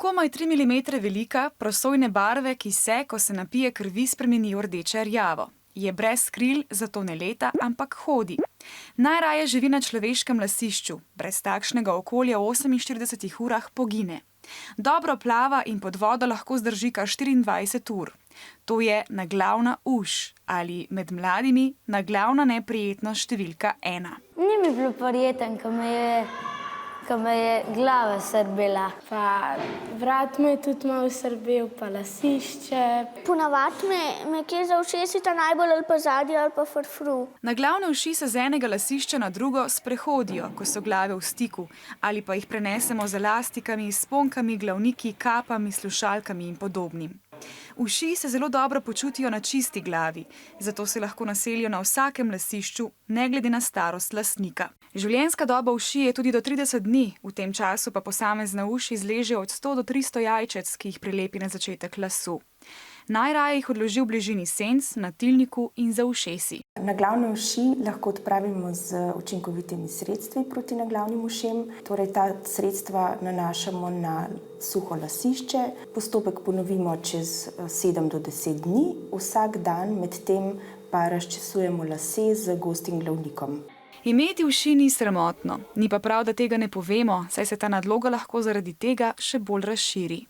komaj 3 mm velika, prosojne barve, ki se, ko se napije krvi, spremenijo rdeče rjavo. Je brez kril, zato ne leta, ampak hodi. Najraje živi na človeškem lasišču, brez takšnega okolja v 48 urah pogine. Dobro plava in pod vodo lahko zdrži kar 24 ur. To je naglavna uš ali med mladimi naglavna neprijetnost številka 1. Ni mi bilo prijeten, ko me je glava srbela. Pa vrat me je tudi malo srbel, pa lasišče. Ponavadi me kje za ušesita najbolj ali pa zadnji ali pa frfru. Naglavne uši se z enega lasišča na drugo sprehodijo, ko so glave v stiku, ali pa jih prenesemo z elastikami, sponkami, glavniki, kapami, slušalkami in podobnim. Uši se zelo dobro počutijo na čisti glavi, zato se lahko naselijo na vsakem lasišču, ne glede na starost lastnika. Življenjska doba uši je tudi do 30 dni, v tem času pa posamezna uš izleže od 100 do 300 jajčec, ki jih prilepi na začetek lasu. Najraje jih odloži v bližini senc, na tilniku in za ušesi. Naglavne uši lahko odpravimo z učinkovitimi sredstvi proti naglavnim ušem. Torej, ta sredstva nanašamo na suho lasišče. Postopek ponovimo čez 7 do 10 dni. Vsak dan medtem pa razčesujemo lase z gostim glavnikom. Imeti uši ni sramotno, ni pa prav, da tega ne povemo, saj se ta nadloga lahko zaradi tega še bolj razširi.